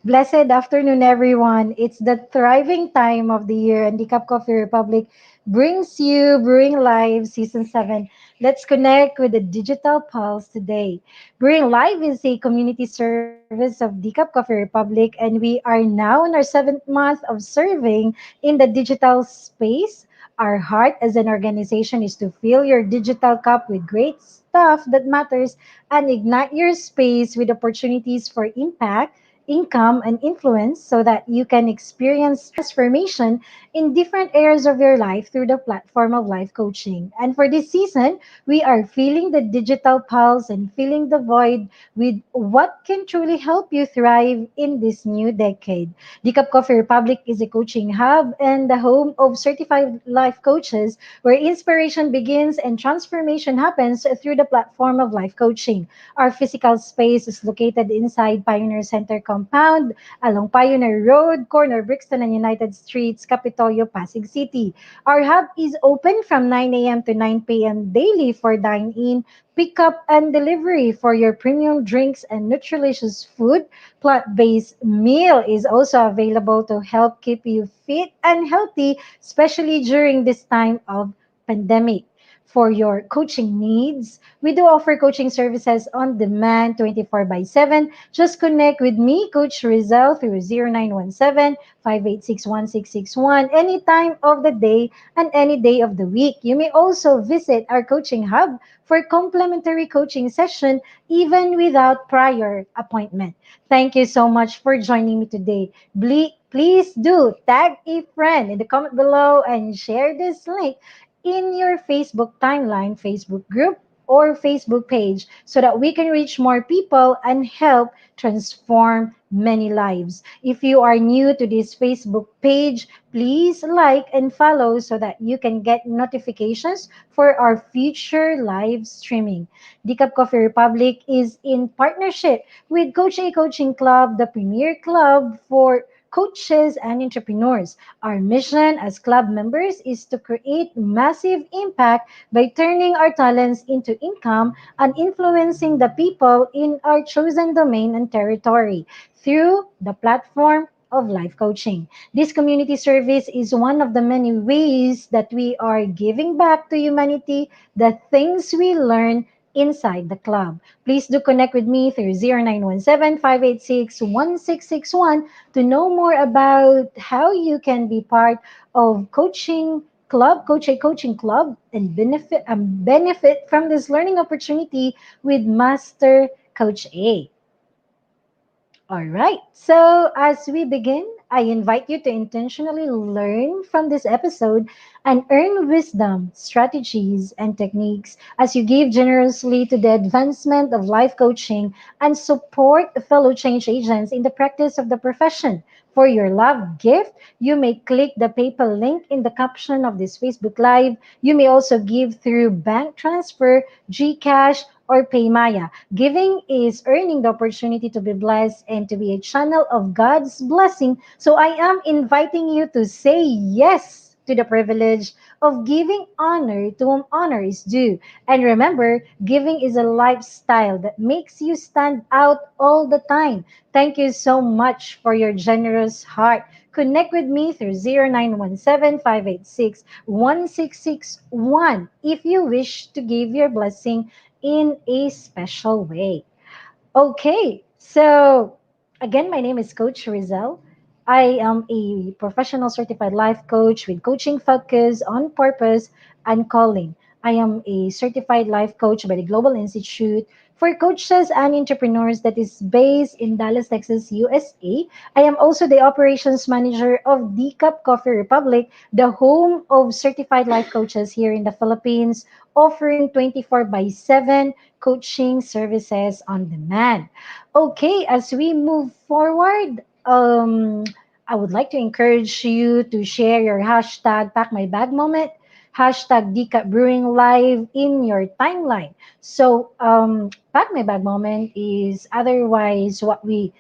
Blessed afternoon, everyone. It's the thriving time of the year, and the Cup Coffee Republic brings you Brewing Live Season 7. Let's connect with the digital pulse today. Brewing Live is a community service of the Cup Coffee Republic, and we are now in our seventh month of serving in the digital space. Our heart as an organization is to fill your digital cup with great stuff that matters and ignite your space with opportunities for impact, income, and influence so that you can experience transformation in different areas of your life through the platform of life coaching. And for this season, we are feeling the digital pulse and filling the void with what can truly help you thrive in this new decade. The Cup Coffee Republic is a coaching hub and the home of certified life coaches where inspiration begins and transformation happens through the platform of life coaching. Our physical space is located inside Pioneer Center compound along Pioneer Road, corner Brixton and United Streets, Capitolio, Pasig City. Our hub is open from 9 a.m. to 9 p.m. daily for dine-in, pick-up, and delivery for your premium drinks and nutritious food. Plant-based meal is also available to help keep you fit and healthy, especially during this time of pandemic. For your coaching needs, we do offer coaching services on demand 24 by 7. Just connect with me, Coach Rezzhel, through 0917-586-1661 any time of the day and any day of the week. You may also visit our coaching hub for complimentary coaching session even without prior appointment. Thank you so much for joining me today. Please do tag a friend in the comment below and share this link in your Facebook timeline, Facebook group, or Facebook page so that we can reach more people and help transform many lives. If you are new to this Facebook page, please like and follow so that you can get notifications for our future live streaming. The Cup Coffee Republic is in partnership with Coach A Coaching Club, the premier club for coaches and entrepreneurs. Our mission as club members is to create massive impact by turning our talents into income and influencing the people in our chosen domain and territory through the platform of life coaching. This community service is one of the many ways that we are giving back to humanity the things we learn inside the club. Please do connect with me through 0917-586-1661 to know more about how you can be part of Coach A Coaching Club, and benefit from this learning opportunity with Master Coach A. All right. So, as we begin, I invite you to intentionally learn from this episode and earn wisdom, strategies, and techniques as you give generously to the advancement of life coaching and support fellow change agents in the practice of the profession. For your love gift, you may click the PayPal link in the caption of this Facebook Live. You may also give through bank transfer, GCash, or PayMaya. Giving is earning the opportunity to be blessed and to be a channel of God's blessing. So I am inviting you to say yes to the privilege of giving honor to whom honor is due. And remember, giving is a lifestyle that makes you stand out all the time. Thank you so much for your generous heart. Connect with me through 0917-586-1661 if you wish to give your blessing in a special way. Okay, so again, my name is Coach Rezzhel. I am a professional certified life coach with coaching focus on purpose and calling. I am a certified life coach by the Global Institute for coaches and entrepreneurs that is based in Dallas, Texas, USA. I am also the operations manager of the Cup Coffee Republic, the home of certified life coaches here in the Philippines, offering 24 by 7 coaching services on demand. Okay, as we move forward, I would like to encourage you to share your hashtag Pack My Bag moment, hashtag DCAT Brewing Live in your timeline. So, Pack My Bag moment is otherwise what we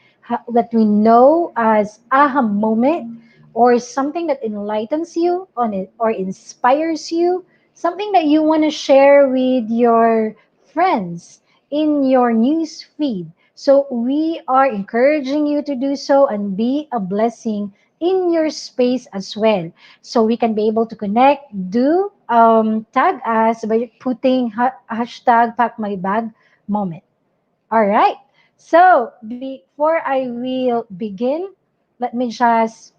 know as aha moment or something that enlightens you on it or inspires you, something that you want to share with your friends in your news feed. So we are encouraging you to do so and be a blessing in your space as well. So we can be able to connect, do tag us by putting hashtag pack my bag moment. All right. So before I will begin, let me just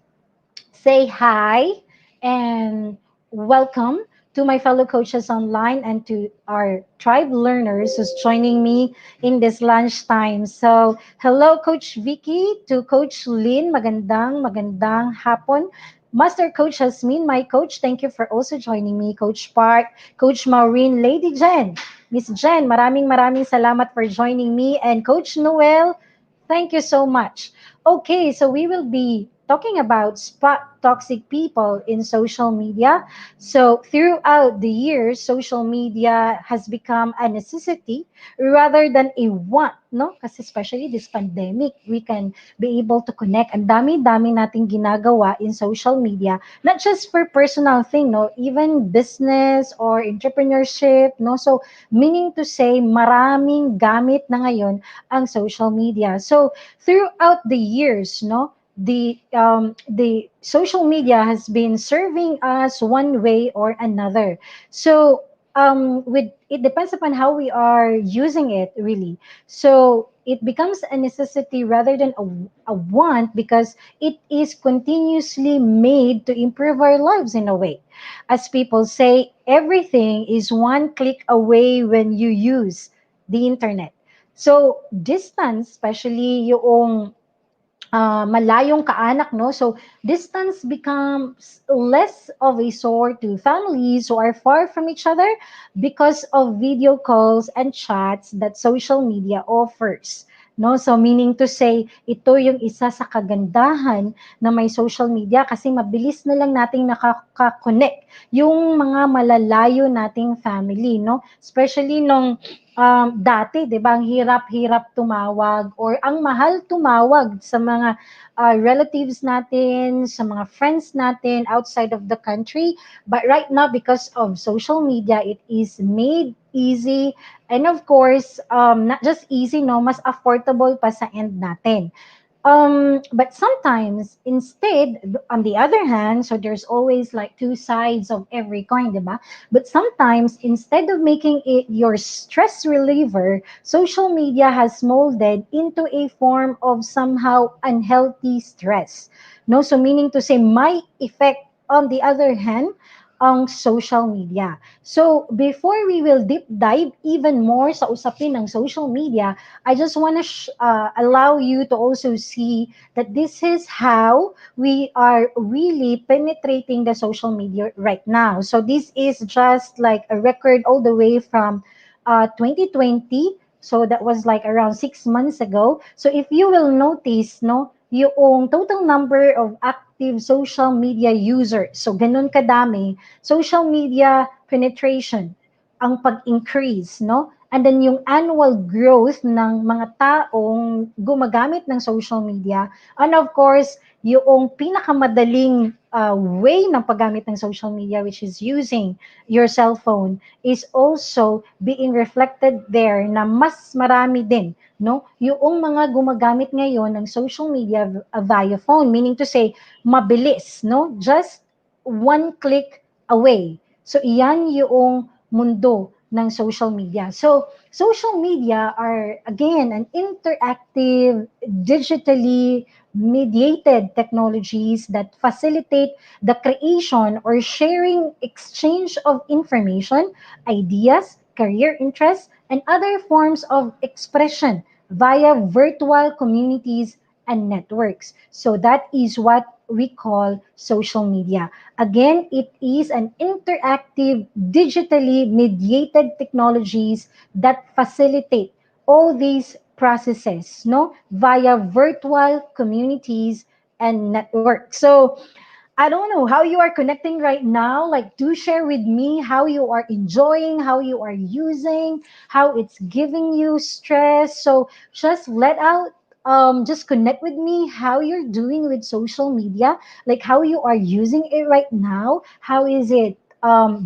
say hi and welcome to my fellow coaches online and to our tribe learners who's joining me in this lunchtime. So, hello Coach Vicky, to Coach Lynn, magandang hapon. Master Coach Hasmin, my coach, thank you for also joining me. Coach Park, Coach Maureen, Lady Jen, Miss Jen, maraming salamat for joining me. And Coach Noel, thank you so much. Okay, so we will be talking about spot toxic people in social media. So, throughout the years, social media has become a necessity rather than a want, no? Kasi especially this pandemic, we can be able to connect. Ang dami-dami nating ginagawa in social media, not just for personal thing, no? Even business or entrepreneurship, no? So, meaning to say, maraming gamit na ngayon ang social media. So, throughout the years, no, the social media has been serving us one way or another. So with it depends upon how we are using it really. So it becomes a necessity rather than a want because it is continuously made to improve our lives in a way. As people say, everything is one click away when you use the internet. So distance, especially yung malayong kaanak, no? So distance becomes less of a sore to families who are far from each other because of video calls and chats that social media offers. No, so meaning to say, ito yung isa sa kagandahan na may social media kasi mabilis na lang nating nakaka-connect yung mga malalayo nating family, no? Especially nung dati, 'di ba, ang hirap-hirap tumawag or ang mahal tumawag sa mga relatives natin, sa mga friends natin outside of the country. But right now, because of social media, it is made easy and of course, not just easy, no, mas affordable pa sa end natin. But sometimes, instead, on the other hand, so there's always like two sides of every coin, diba? But sometimes, instead of making it your stress reliever, social media has molded into a form of somehow unhealthy stress. No, so meaning to say, my effect on the other hand, on social media. So, before we will deep dive even more sa usapin ng social media, I just want to allow you to also see that this is how we are really penetrating the social media right now. So this is just like a record all the way from 2020. So that was like around 6 months ago. So if you will notice, no, yung total number of active social media users, so ganun kadami, social media penetration, ang pag-increase, no? And then yung annual growth ng mga taong gumagamit ng social media. And of course, yung pinakamadaling way ng paggamit ng social media, which is using your cell phone, is also being reflected there na mas marami din, no? Yung mga gumagamit ngayon ng social media via phone, meaning to say, mabilis, no? Just one click away. So, iyan yung mundo ng social media. So, social media are, again, an interactive, digitally mediated technologies that facilitate the creation or sharing exchange of information, ideas, career interests, and other forms of expression via virtual communities and networks. So that is what we call social media. Again, it is an interactive, digitally mediated technologies that facilitate all these processes, no, via virtual communities and networks. So I don't know how you are connecting right now. Like, do share with me how you are enjoying, how you are using, how it's giving you stress. So just let out, just connect with me how you're doing with social media, like how you are using it right now. How is it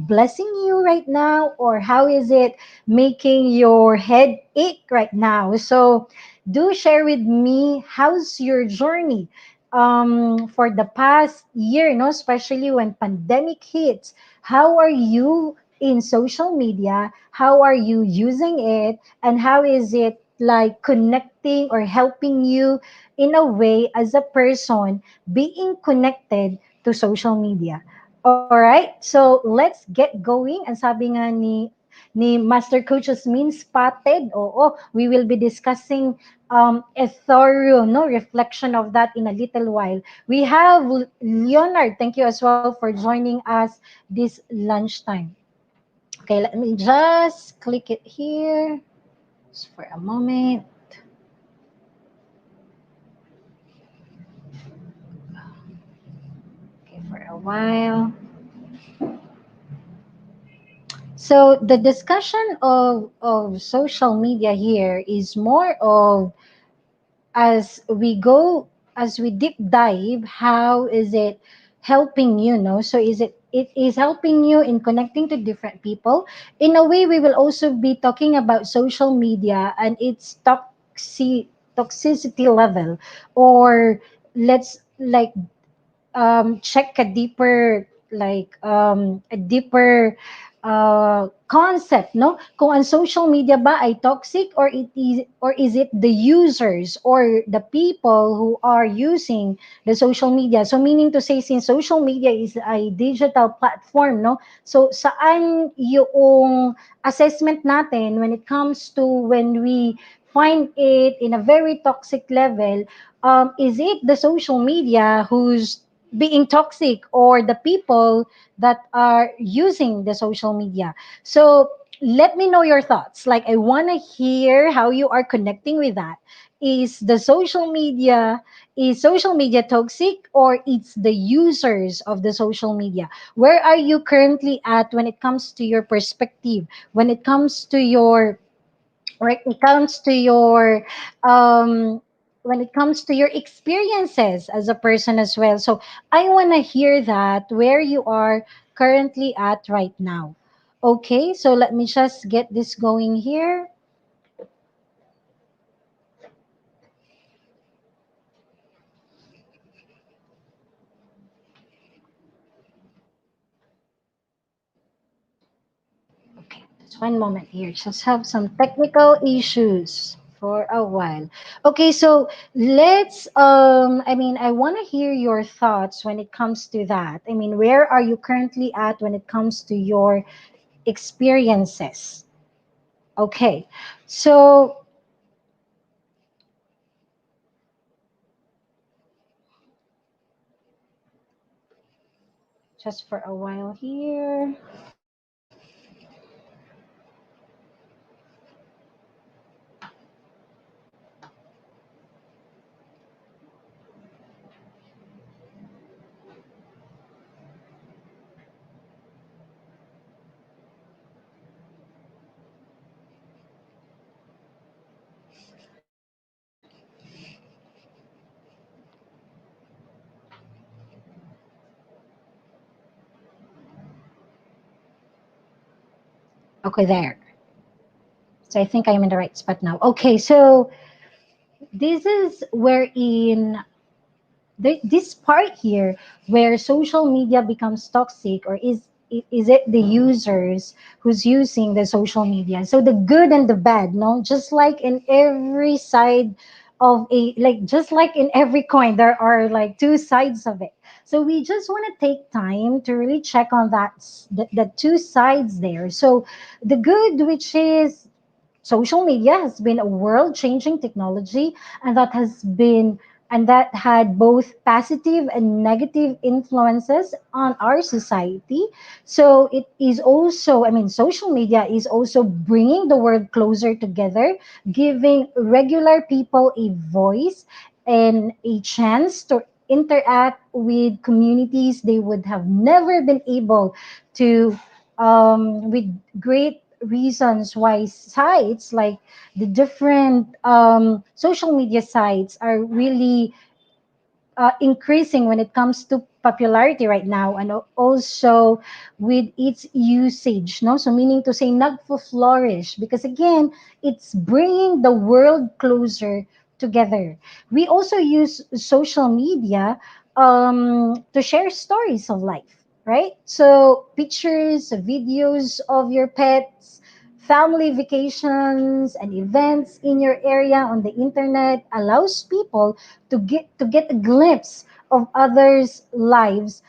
blessing you right now, or how is it making your head ache right now? So Do share with me how's your journey for the past year, especially when pandemic hits. How are you in social media? How are you using it? And how is it like connecting or helping you in a way as a person being connected to social media? All right, so let's get going. And sabi nga ni Master Coach Asmin, spotted. Oo, we will be discussing a thorough reflection of that in a little while. We have Leonard. Thank you as well for joining us this lunchtime. Okay, let me just click it here just for a moment. Okay, for a while. So the discussion of social media here is more of as we go, as we deep dive, how is it helping you, so it is helping you in connecting to different people. In a way, we will also be talking about social media and its toxicity level, or let's like check a deeper a deeper concept, no, kung ang social media ba ay toxic, or is it the users or the people who are using the social media. So meaning to say, since social media is a digital platform, no, so saan yung assessment natin when it comes to when we find it in a very toxic level. Is it the social media who's being toxic, or the people that are using the social media? So let me know your thoughts. Like, I want to hear how you are connecting with that. Is social media toxic, or it's the users of the social media? Where are you currently at when it comes to your perspective, when it comes to your when it comes to your um when it comes to your experiences as a person as well? So I want to hear that, where you are currently at right now. Okay, so let me just get this going here. Okay, just one moment here. Just have some technical issues for a while. Okay, so let's I mean, I want to hear your thoughts when it comes to that. I mean, where are you currently at when it comes to your experiences? Okay. So just for a while here. Okay, there. So I think I'm in the right spot now. Okay, so this is wherein this part here where social media becomes toxic, or is it the users who's using the social media? So the good and the bad, no, just like in every side of a, like, just like in every coin, there are like two sides of it. So we just want to take time to really check on the two sides there. So the good, which is social media, has been a world changing technology, and that had both positive and negative influences on our society. So it is also, I mean, social media is also bringing the world closer together, giving regular people a voice and a chance to interact with communities they would have never been able to, with great reasons why sites like the different social media sites are really increasing when it comes to popularity right now, and also with its usage, no? So meaning to say nagfo-flourish, because again, it's bringing the world closer together. We also use social media to share stories of life, right? So pictures, videos of your pets, family vacations, and events in your area on the internet allows people to get a glimpse of others' lives,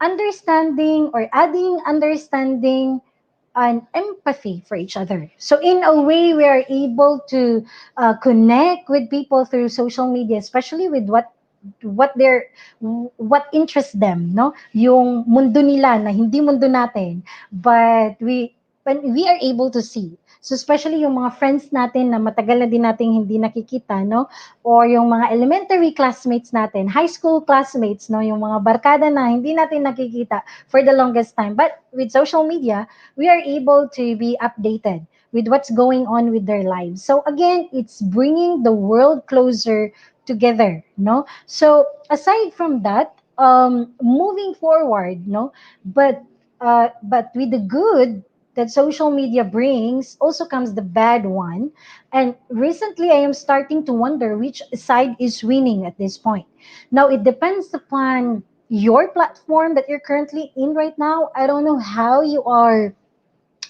understanding or adding understanding and empathy for each other. So in a way, we are able to connect with people through social media, especially with what their what interests them, no? Yung mundo nila na hindi mundo natin, but when we are able to see. So especially yung mga friends natin na matagal na din nating hindi nakikita, no? Or yung mga elementary classmates natin, high school classmates, no? Yung mga barkada na hindi natin nakikita for the longest time. But with social media, we are able to be updated with what's going on with their lives. So again, it's bringing the world closer together, no? So aside from that, moving forward, no, but with the good that social media brings also comes the bad one. And recently I am starting to wonder which side is winning at this point. Now it depends upon your platform that you're currently in right now. I don't know how you are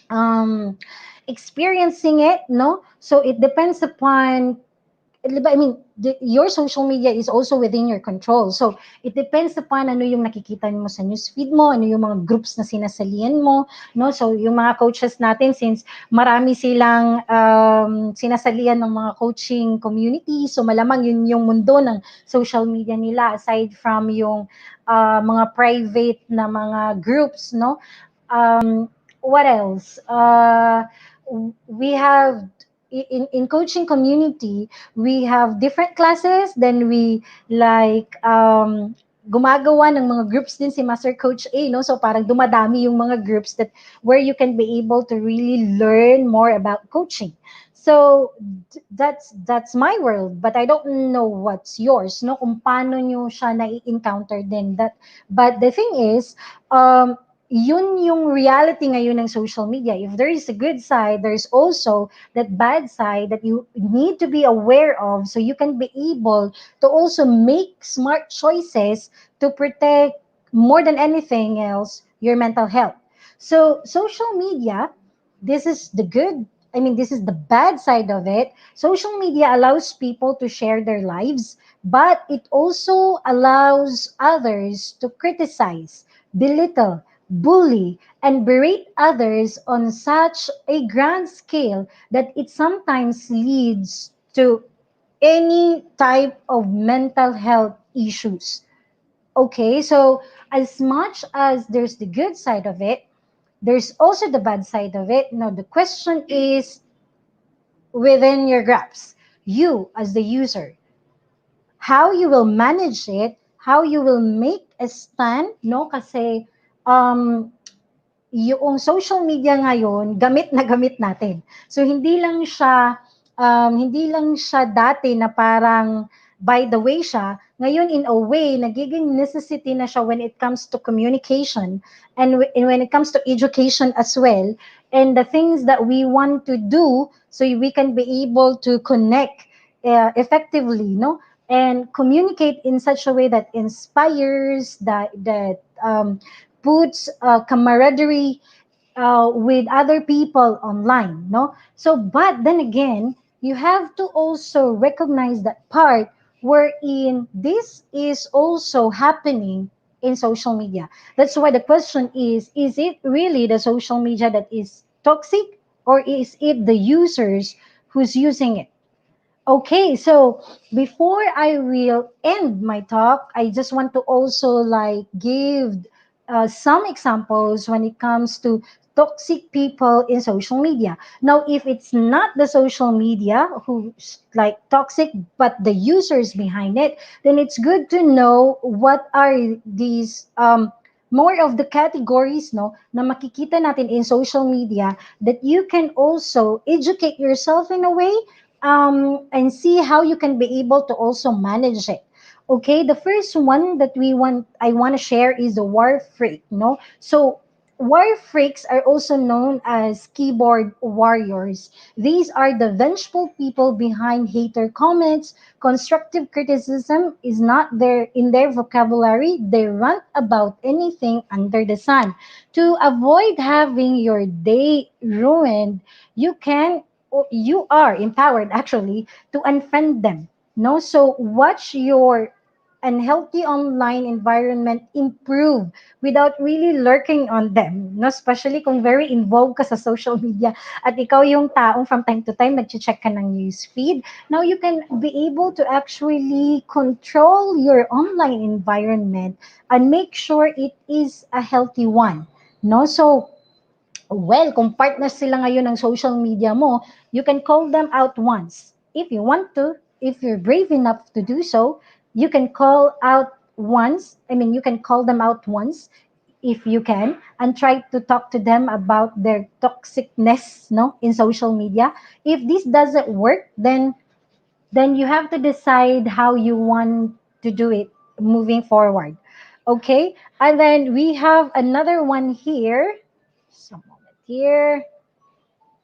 um experiencing it, no? So it depends upon, I mean, your social media is also within your control. So, it depends upon ano yung nakikita mo sa newsfeed mo, ano yung mga groups na sinasalian mo, no? So, yung mga coaches natin, since marami silang sinasalian ng mga coaching community, so malamang yun yung mundo ng social media nila aside from yung mga private na mga groups, no? What else? We have in coaching community, we have different classes. Then we like gumagawa ng mga groups din si Master Coach A, no? So parang dumadami yung mga groups that where you can be able to really learn more about coaching. So that's my world, but I don't know what's yours, no? Kung paano nyo siya na-encounter din that. But the thing is, yun yung reality ngayon ng social media. If there is a good side, there's also that bad side that you need to be aware of, so you can be able to also make smart choices to protect, more than anything else, your mental health. So social media, this is the good, I mean, this is the bad side of it. Social media allows people to share their lives, but it also allows others to criticize, belittle, bully, and berate others on such a grand scale that it sometimes leads to any type of mental health issues. Okay, so as much as there's the good side of it, there's also the bad side of it. Now, the question is within your grasp, you as the user, how you will manage it, how you will make a stand, no? Kasi yung social media ngayon, gamit na gamit natin. So hindi lang siya dati na parang by the way siya, ngayon in a way nagiging necessity na siya when it comes to communication and when it comes to education as well, and the things that we want to do so we can be able to connect effectively, no? And communicate in such a way that inspires, that puts camaraderie with other people online, no? So but then again, you have to also recognize that part wherein this is also happening in social media. That's why the question is it really the social media that is toxic, or is it the users who's using it? Okay, so before I will end my talk, I just want to also like give some examples when it comes to toxic people in social media. Now, if it's not the social media who's like toxic, but the users behind it, then it's good to know what are these more of the categories, no, na makikita natin in social media that you can also educate yourself in a way, and see how you can be able to also manage it. Okay, the first one that I want to share is the war freak, no? So war freaks are also known as keyboard warriors. These are the vengeful people behind hater comments. Constructive criticism is not there in their vocabulary. They rant about anything under the sun. To avoid having your day ruined, you can or you are empowered actually to unfriend them. No, so watch your unhealthy online environment improve without really lurking on them, no? Especially kung very involved ka sa social media at ikaw yung taong from time to time nag-check ka ng news feed. Now you can be able to actually control your online environment and make sure it is a healthy one, no? So well, kung partners sila ngayon ng social media mo, you can call them out once. If you want to, if you're brave enough to do so, you can call out once. I mean, you can call them out once if you can and try to talk to them about their toxicness, no, in social media. If this doesn't work, then you have to decide how you want to do it moving forward. Okay? And then we have another one here. Just a moment here.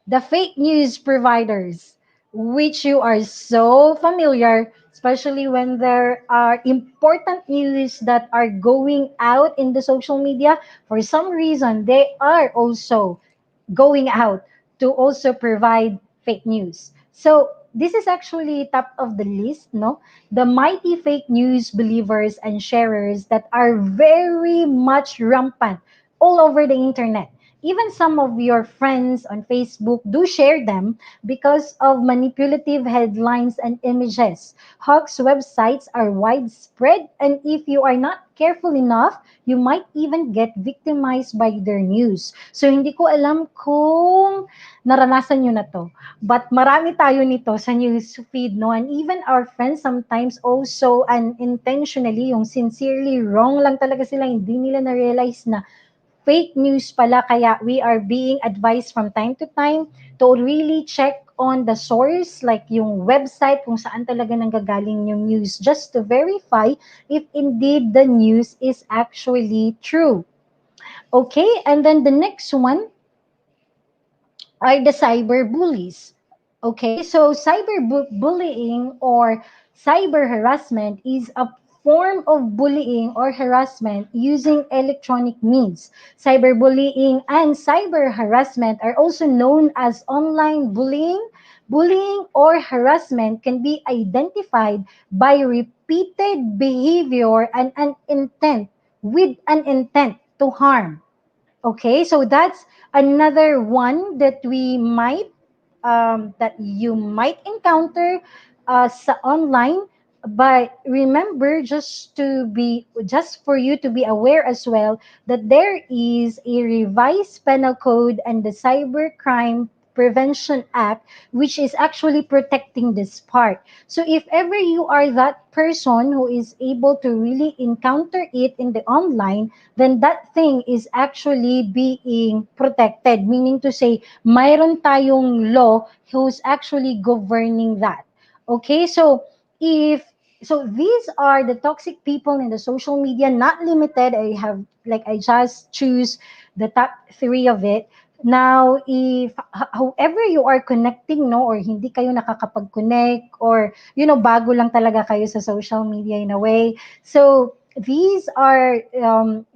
The fake news providers, which you are so familiar, especially when there are important news that are going out in the social media. For some reason, they are also going out to also provide fake news. So this is actually top of the list, no? The mighty fake news believers and sharers that are very much rampant all over the internet. Even some of your friends on Facebook do share them because of manipulative headlines and images. Hoax websites are widespread, and if you are not careful enough, you might even get victimized by their news. So hindi ko alam kung naranasan nyo na to. But marami tayo nito sa news feed, no? And even our friends sometimes also unintentionally, yung sincerely wrong lang talaga sila, hindi nila na-realize na fake news pala. Kaya we are being advised from time to time to really check on the source, like yung website kung saan talaga nanggagaling yung news, just to verify if indeed the news is actually true. Okay, and then the next one are the cyber bullies. Okay, so bullying or cyber harassment is a form of bullying or harassment using electronic means. Cyberbullying and cyber harassment are also known as online bullying. Bullying or harassment can be identified by repeated behavior and an intent with an intent to harm. Okay, so that's another one that we might that you might encounter sa online. But remember, just for you to be aware as well, that there is a revised penal code and the Cybercrime Prevention Act, which is actually protecting this part. So if ever you are that person who is able to really encounter it in the online, then that thing is actually being protected. Meaning to say, mayroon tayong law who's actually governing that. Okay, so if so these are the toxic people in the social media, not limited. I just choose the top three of it. Now, if however you are connecting, no, or hindi kayo nakakapag-connect, or bago lang talaga kayo sa social media in a way, so these are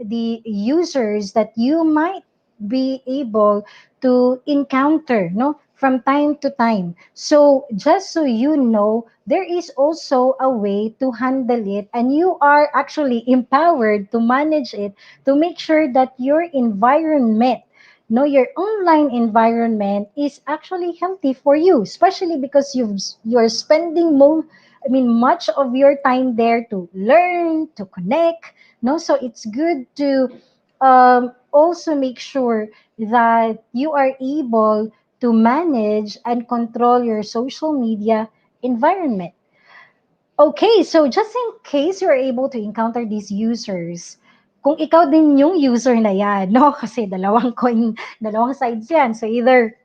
the users that you might be able to encounter, no, from time to time. So just so you know, there is also a way to handle it, and you are actually empowered to manage it, to make sure that your environment, no, your online environment is actually healthy for you, especially because you're spending much of your time there to learn, to connect, no? So it's good to also make sure that you are able to manage and control your social media environment. Okay, so just in case you're able to encounter these users, kung ikaw din yung user na yan, no? Kasi dalawang sides yan. So either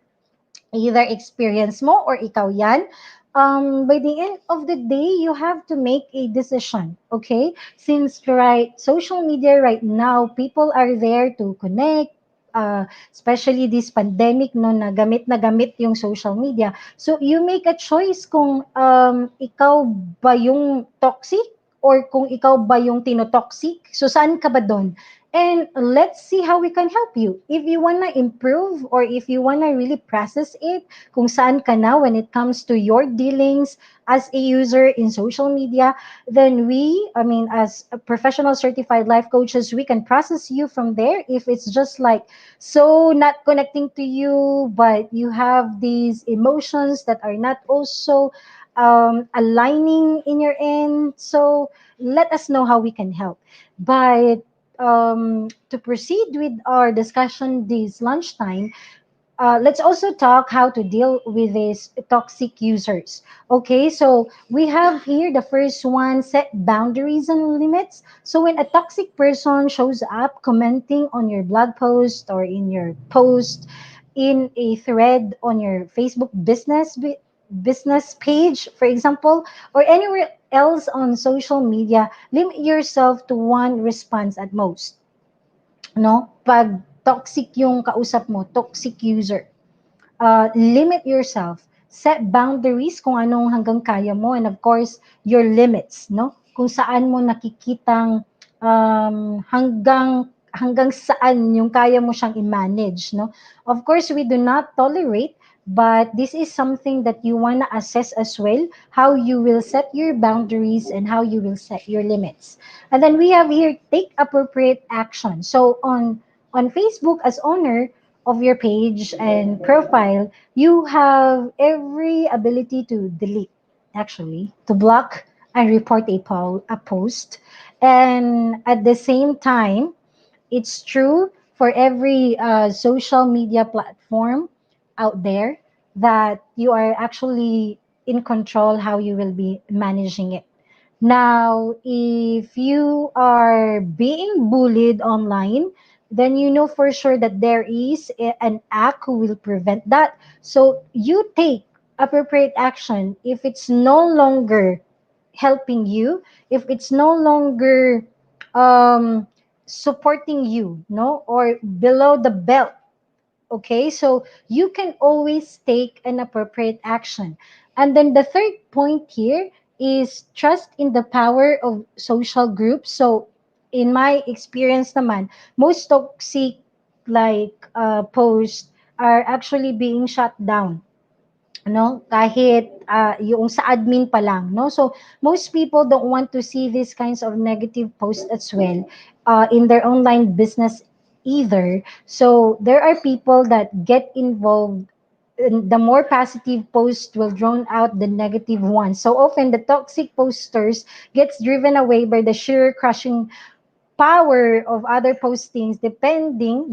experience mo or ikaw yan. by the end of the day, you have to make a decision, okay? Since right, social media right now, people are there to connect, especially this pandemic, no, na gamit yung social media. So, you make a choice kung ikaw ba yung toxic or kung ikaw ba yung tinotoxic. So, saan ka ba doon? And let's see how we can help you. If you wanna improve or if you wanna really process it, kung saan ka na when it comes to your dealings as a user in social media, then as a professional certified life coaches, we can process you from there. If it's just like so not connecting to you, but you have these emotions that are not also aligning in your end, so let us know how we can help. But to proceed with our discussion this lunchtime, let's also talk how to deal with these toxic users. Okay, so we have here the first one, set boundaries and limits. So when a toxic person shows up commenting on your blog post or in your post, in a thread on your Facebook business page, for example, or anywhere else on social media, limit yourself to one response at most. No? Pag toxic yung kausap mo, toxic user, limit yourself, set boundaries kung anong hanggang kaya mo, and of course, your limits, no? Kung saan mo nakikitang hanggang saan yung kaya mo siyang i-manage, no? Of course, we do not tolerate, but this is something that you want to assess as well, how you will set your boundaries and how you will set your limits. And then we have here, take appropriate action. So on Facebook, as owner of your page and profile, you have every ability to delete, actually, to block and report a post. And at the same time, it's true for every social media platform out there that you are actually in control how you will be managing it. Now, if you are being bullied online, then you know for sure that there is an act who will prevent that. So you take appropriate action if it's no longer helping you, if it's no longer um, supporting you, no, or below the belt. Okay, so you can always take an appropriate action. And then the third point here is trust in the power of social groups. So in my experience naman, most toxic posts are actually being shut down, no, kahit yung sa admin pa lang, no. So most people don't want to see these kinds of negative posts as well in their online business either. So there are people that get involved, and the more positive posts will drown out the negative ones. So often the toxic posters gets driven away by the sheer crushing power of other postings defending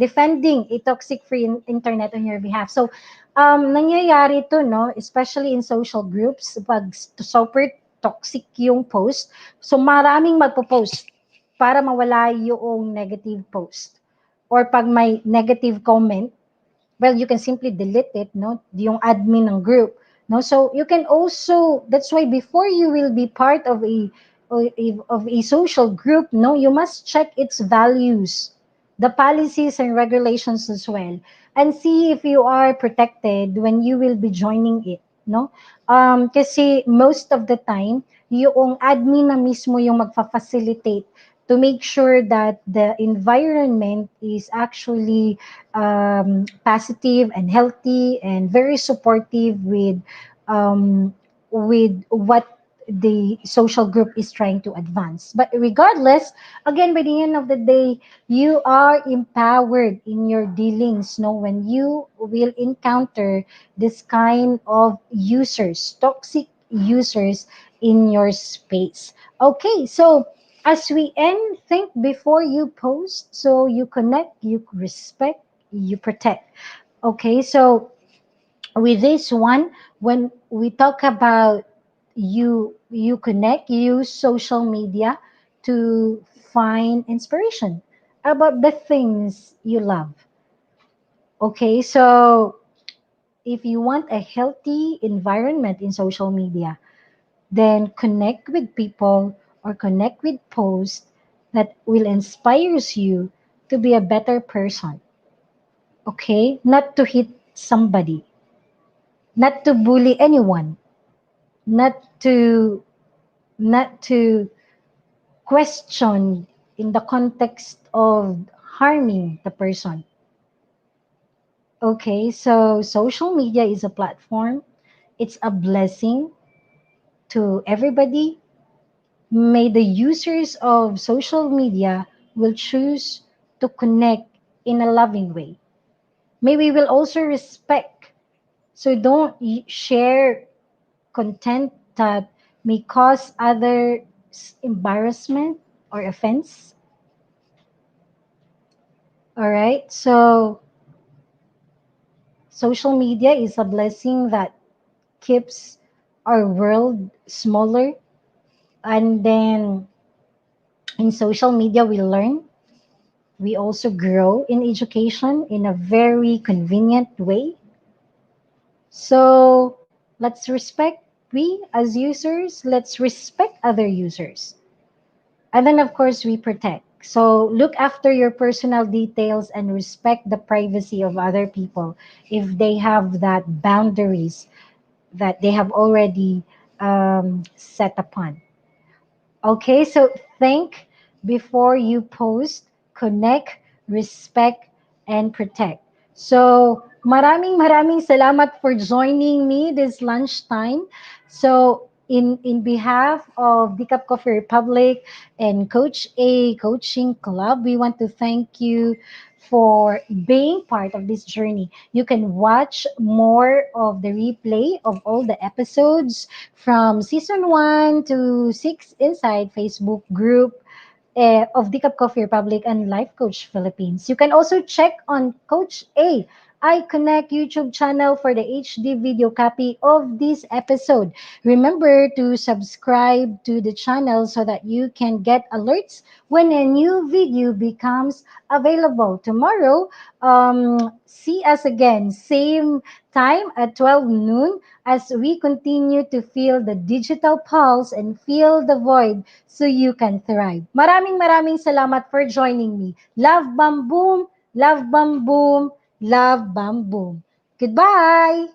a toxic free internet on your behalf. So nangyayari to, no, especially in social groups, pag super toxic yung post, so maraming magpo-post para mawala yung negative post, or pag may negative comment, well, you can simply delete it, no, yung admin ng group, no. So you can also, that's why before you will be part of a social group, no, you must check its values, the policies and regulations as well, and see if you are protected when you will be joining it, no. Kasi most of the time yung admin na mismo yung magfa-facilitate to make sure that the environment is actually positive and healthy and very supportive with what the social group is trying to advance. But regardless, again, by the end of the day, you are empowered in your dealings, no, when you will encounter this kind of users, toxic users in your space. Okay, so as we end, think before you post. So you connect, you respect, you protect. Okay, so with this one, when we talk about you connect, you use social media to find inspiration about the things you love. Okay, so if you want a healthy environment in social media, then connect with people or connect with posts that will inspire you to be a better person. Okay? Not to hit somebody, not to bully anyone, not to not to question in the context of harming the person. Okay, so social media is a platform. It's a blessing to everybody. May the users of social media will choose to connect in a loving way. May we will also respect. So don't share content that may cause others embarrassment or offense. All right. So social media is a blessing that keeps our world smaller. And then in social media, we learn. We also grow in education in a very convenient way. So let's respect, we as users, let's respect other users. And then, of course, we protect. So look after your personal details and respect the privacy of other people if they have that boundaries that they have already set upon. Okay, so think before you post, connect, respect, and protect. So, maraming salamat for joining me this lunchtime. So, in behalf of the Cup Coffee Republic and Coach A Coaching Club, we want to thank you for being part of this journey. You can watch more of the replay of all the episodes from season 1 to 6 inside Facebook group of the Cup Coffee Republic and Life Coach Philippines. You can also check on Coach A I Connect YouTube channel for the HD video copy of this episode. Remember to subscribe to the channel so that you can get alerts when a new video becomes available. Tomorrow, see us again, same time at 12 noon as we continue to feel the digital pulse and feel the void so you can thrive. Maraming salamat for joining me. Love Bam Boom, Love Bam Boom, Love Bam Boom. Goodbye!